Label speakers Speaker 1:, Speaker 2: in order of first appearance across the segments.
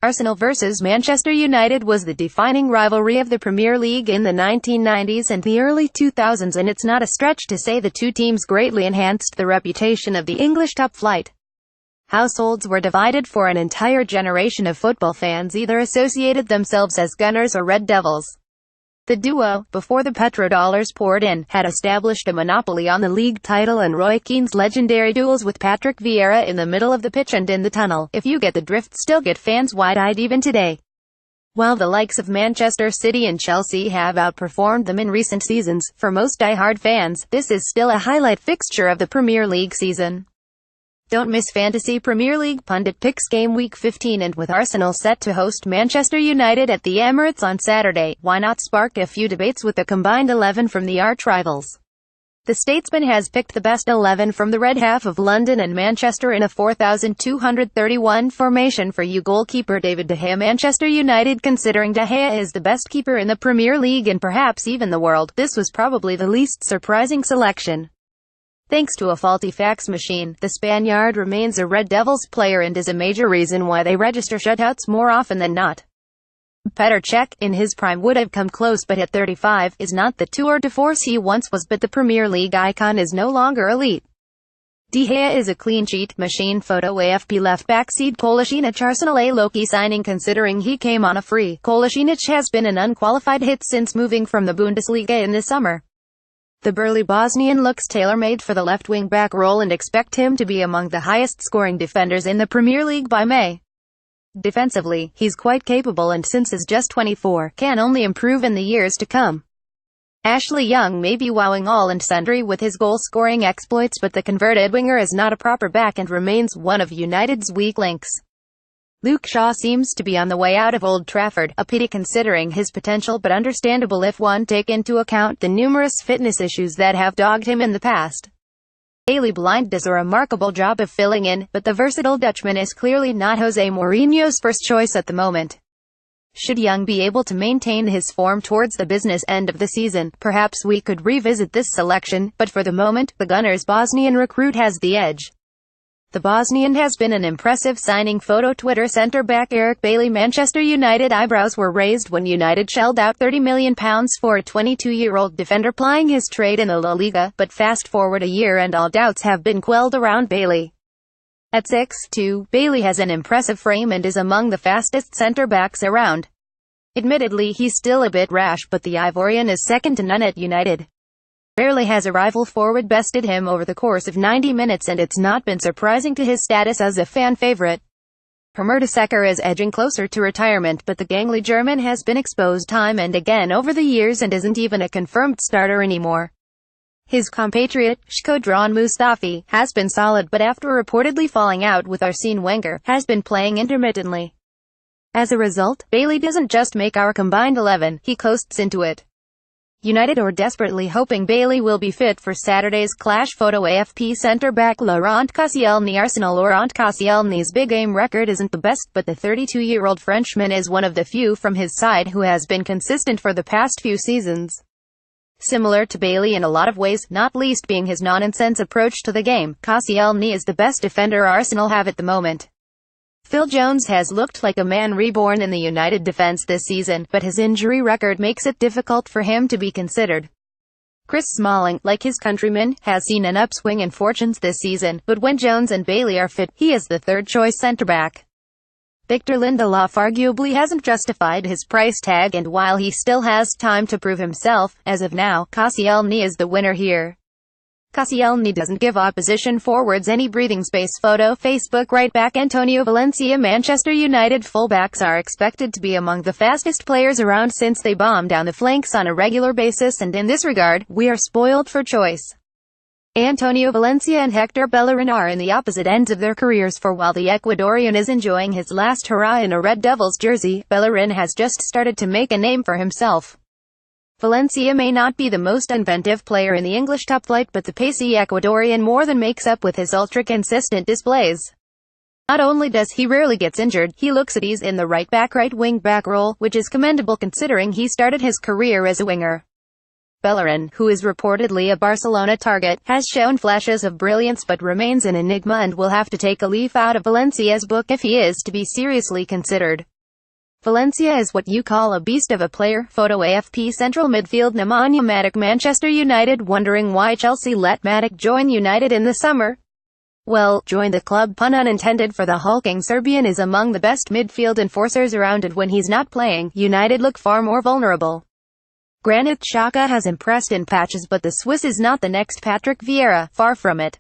Speaker 1: Arsenal vs Manchester United was the defining rivalry of the Premier League in the 1990s and the early 2000s, and it's not a stretch to say the two teams greatly enhanced the reputation of the English top flight. Households were divided, for an entire generation of football fans either associated themselves as Gunners or Red Devils. The duo, before the petrodollars poured in, had established a monopoly on the league title, and Roy Keane's legendary duels with Patrick Vieira in the middle of the pitch and in the tunnel, if you get the drift, still get fans wide-eyed even today. While the likes of Manchester City and Chelsea have outperformed them in recent seasons, for most die-hard fans, this is still a highlight fixture of the Premier League season. Don't miss Fantasy Premier League Pundit Picks Game Week 15, and with Arsenal set to host Manchester United at the Emirates on Saturday, why not spark a few debates with the combined 11 from the arch-rivals? The Statesman has picked the best 11 from the red half of London and Manchester in a 4,231 formation for you goalkeeper David De Gea. Manchester United, considering De Gea is the best keeper in the Premier League and perhaps even the world, this was probably the least surprising selection. Thanks to a faulty fax machine, the Spaniard remains a Red Devils player and is a major reason why they register shutouts more often than not. Petr, in his prime, would have come close, but at 35, is not the tour de force he once was. But the Premier League icon is no longer elite. De Gea is a clean sheet machine. Photo AFP left back seed Kolasinac. Arsenal a low-key signing considering he came on a free. Kolasinac has been an unqualified hit since moving from the Bundesliga in the summer. The burly Bosnian looks tailor-made for the left wing-back role, and expect him to be among the highest-scoring defenders in the Premier League by May. Defensively, he's quite capable, and since he's just 24, can only improve in the years to come. Ashley Young may be wowing all and sundry with his goal-scoring exploits, but the converted winger is not a proper back and remains one of United's weak links. Luke Shaw seems to be on the way out of Old Trafford, a pity considering his potential, but understandable if one take into account the numerous fitness issues that have dogged him in the past. Daley Blind does a remarkable job of filling in, but the versatile Dutchman is clearly not Jose Mourinho's first choice at the moment. Should Young be able to maintain his form towards the business end of the season, perhaps we could revisit this selection, but for the moment, the Gunners' Bosnian recruit has the edge. The Bosnian has been an impressive signing. Photo Twitter centre-back Eric Bailly. Manchester United eyebrows were raised when United shelled out £30 million for a 22-year-old defender plying his trade in the La Liga, but fast forward a year and all doubts have been quelled around Bailly. At 6'2", Bailly has an impressive frame and is among the fastest centre-backs around. Admittedly, he's still a bit rash, but the Ivorian is second to none at United. Rarely has a rival forward bested him over the course of 90 minutes, and it's not been surprising to his status as a fan favorite. Mertesacker is edging closer to retirement, but the gangly German has been exposed time and again over the years and isn't even a confirmed starter anymore. His compatriot, Shkodran Mustafi, has been solid, but after reportedly falling out with Arsene Wenger, has been playing intermittently. As a result, Bailly doesn't just make our combined 11, he coasts into it. United are desperately hoping Bailly will be fit for Saturday's clash. Photo AFP centre-back Laurent Koscielny. Arsenal. Laurent Koscielny's big game record isn't the best, but the 32-year-old Frenchman is one of the few from his side who has been consistent for the past few seasons. Similar to Bailly in a lot of ways, not least being his no-nonsense approach to the game, Koscielny is the best defender Arsenal have at the moment. Phil Jones has looked like a man reborn in the United defense this season, but his injury record makes it difficult for him to be considered. Chris Smalling, like his countrymen, has seen an upswing in fortunes this season, but when Jones and Bailly are fit, he is the third-choice centre-back. Victor Lindelof arguably hasn't justified his price tag, and while he still has time to prove himself, as of now, Koscielny is the winner here. Koscielny doesn't give opposition forwards any breathing space. Photo Facebook right back Antonio Valencia. Manchester United fullbacks are expected to be among the fastest players around since they bomb down the flanks on a regular basis, and in this regard, we are spoiled for choice. Antonio Valencia and Hector Bellerin are in the opposite ends of their careers, for while the Ecuadorian is enjoying his last hurrah in a Red Devils jersey, Bellerin has just started to make a name for himself. Valencia may not be the most inventive player in the English top flight, but the pacey Ecuadorian more than makes up with his ultra-consistent displays. Not only does he rarely gets injured, he looks at ease in the right wing back role, which is commendable considering he started his career as a winger. Bellerin, who is reportedly a Barcelona target, has shown flashes of brilliance but remains an enigma and will have to take a leaf out of Valencia's book if he is to be seriously considered. Valencia is what you call a beast of a player. Photo AFP central midfield Nemanja Matic. Manchester United wondering why Chelsea let Matic join United in the summer? Well, join the club, pun unintended, for the hulking Serbian is among the best midfield enforcers around, and when he's not playing, United look far more vulnerable. Granted, Xhaka has impressed in patches, but the Swiss is not the next Patrick Vieira, far from it.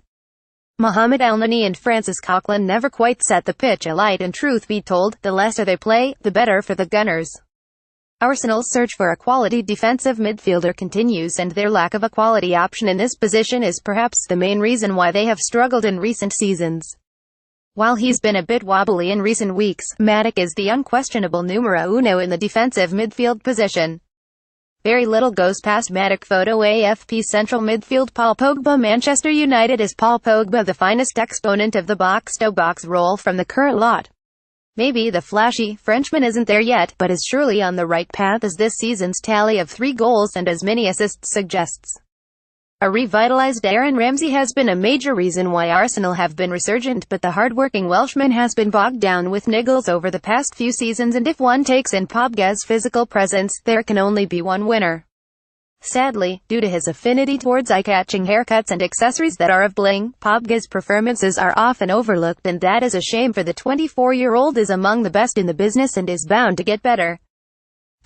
Speaker 1: Mohamed Elneny and Francis Coquelin never quite set the pitch alight, and truth be told, the lesser they play, the better for the Gunners. Arsenal's search for a quality defensive midfielder continues, and their lack of a quality option in this position is perhaps the main reason why they have struggled in recent seasons. While he's been a bit wobbly in recent weeks, Matic is the unquestionable numero uno in the defensive midfield position. Very little goes past Matic. Photo AFP central midfield Paul Pogba. Manchester United. Is Paul Pogba the finest exponent of the box-to-box role from the current lot? Maybe the flashy Frenchman isn't there yet, but is surely on the right path, as this season's tally of 3 goals and as many assists suggests. A revitalized Aaron Ramsey has been a major reason why Arsenal have been resurgent, but the hard-working Welshman has been bogged down with niggles over the past few seasons, and if one takes in Pogba's physical presence, there can only be one winner. Sadly, due to his affinity towards eye-catching haircuts and accessories that are of bling, Pogba's performances are often overlooked, and that is a shame, for the 24-year-old is among the best in the business and is bound to get better.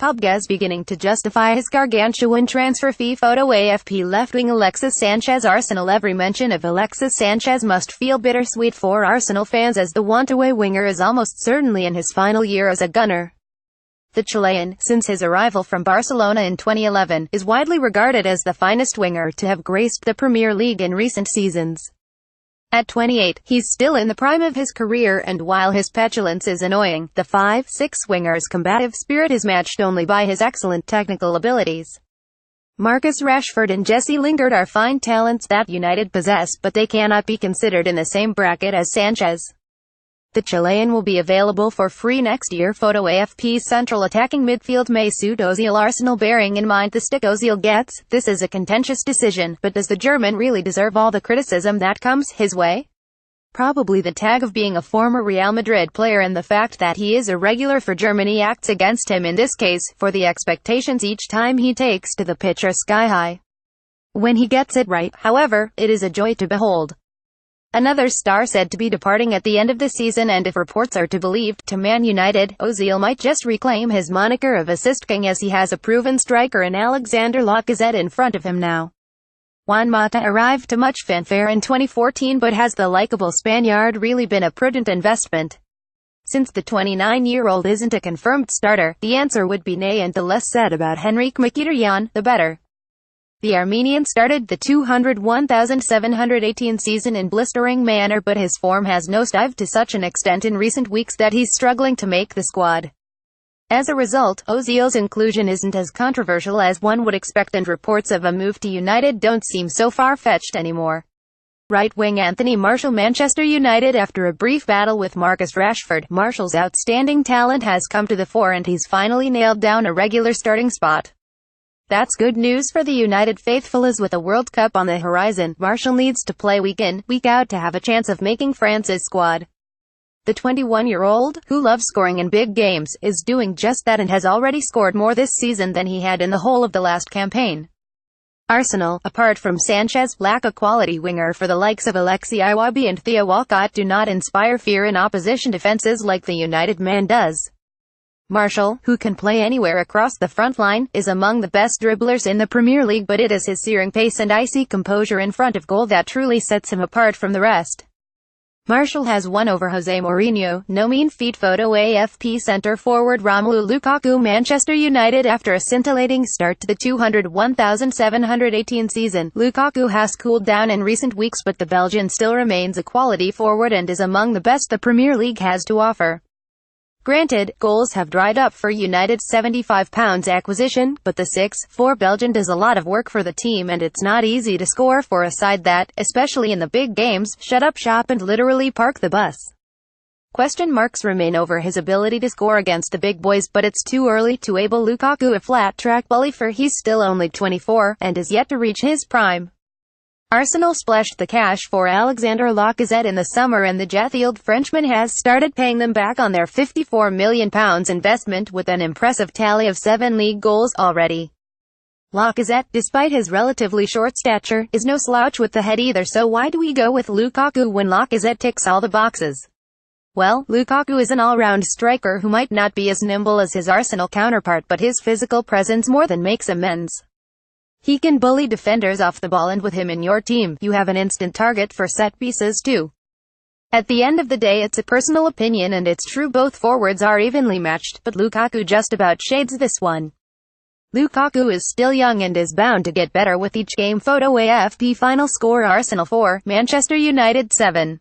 Speaker 1: Pogba's beginning to justify his gargantuan transfer fee. Photo AFP left-wing Alexis Sanchez. Arsenal. Every mention of Alexis Sanchez must feel bittersweet for Arsenal fans, as the want-away winger is almost certainly in his final year as a Gunner. The Chilean, since his arrival from Barcelona in 2011, is widely regarded as the finest winger to have graced the Premier League in recent seasons. At 28, he's still in the prime of his career, and while his petulance is annoying, the 5'6" winger's combative spirit is matched only by his excellent technical abilities. Marcus Rashford and Jesse Lingard are fine talents that United possess, but they cannot be considered in the same bracket as Sanchez. The Chilean will be available for free next year. Photo AFP central attacking midfield Mesut Ozil. Arsenal. Bearing in mind the stick Ozil gets, this is a contentious decision, but does the German really deserve all the criticism that comes his way? Probably the tag of being a former Real Madrid player and the fact that he is a regular for Germany acts against him in this case, for the expectations each time he takes to the pitch are sky high. When he gets it right, however, it is a joy to behold. Another star said to be departing at the end of the season, and if reports are to be believed, to Man United, Ozil might just reclaim his moniker of assist king, as he has a proven striker in Alexander Lacazette in front of him now. Juan Mata arrived to much fanfare in 2014, but has the likable Spaniard really been a prudent investment? Since the 29-year-old isn't a confirmed starter, the answer would be nay, and the less said about Henrikh Mkhitaryan, the better. The Armenian started the 201,718 season in blistering manner, but his form has nosedived to such an extent in recent weeks that he's struggling to make the squad. As a result, Ozil's inclusion isn't as controversial as one would expect, and reports of a move to United don't seem so far-fetched anymore. Right wing Anthony Martial. Manchester United. After a brief battle with Marcus Rashford, Martial's outstanding talent has come to the fore, and he's finally nailed down a regular starting spot. That's good news for the United faithful, as with a World Cup on the horizon, Martial needs to play week in, week out to have a chance of making France's squad. The 21-year-old, who loves scoring in big games, is doing just that and has already scored more this season than he had in the whole of the last campaign. Arsenal, apart from Sanchez, lack a quality winger, for the likes of Alexi Iwobi and Theo Walcott do not inspire fear in opposition defenses like the United man does. Martial, who can play anywhere across the front line, is among the best dribblers in the Premier League, but it is his searing pace and icy composure in front of goal that truly sets him apart from the rest. Martial has won over Jose Mourinho, no mean feat. Photo AFP centre forward Romelu Lukaku. Manchester United. After a scintillating start to the 201,718 season, Lukaku has cooled down in recent weeks, but the Belgian still remains a quality forward and is among the best the Premier League has to offer. Granted, goals have dried up for United's £75 acquisition, but the 6'4" Belgian does a lot of work for the team, and it's not easy to score for a side that, especially in the big games, shut up shop and literally park the bus. Question marks remain over his ability to score against the big boys, but it's too early to label Lukaku a flat-track bully, for he's still only 24, and is yet to reach his prime. Arsenal splashed the cash for Alexander Lacazette in the summer, and the jet-fueled Frenchman has started paying them back on their £54 million investment with an impressive tally of 7 league goals already. Lacazette, despite his relatively short stature, is no slouch with the head either, so why do we go with Lukaku when Lacazette ticks all the boxes? Well, Lukaku is an all-round striker who might not be as nimble as his Arsenal counterpart, but his physical presence more than makes amends. He can bully defenders off the ball, and with him in your team, you have an instant target for set pieces too. At the end of the day, it's a personal opinion, and it's true both forwards are evenly matched, but Lukaku just about shades this one. Lukaku is still young and is bound to get better with each game. Photo AFP final score: Arsenal 4, Manchester United 7.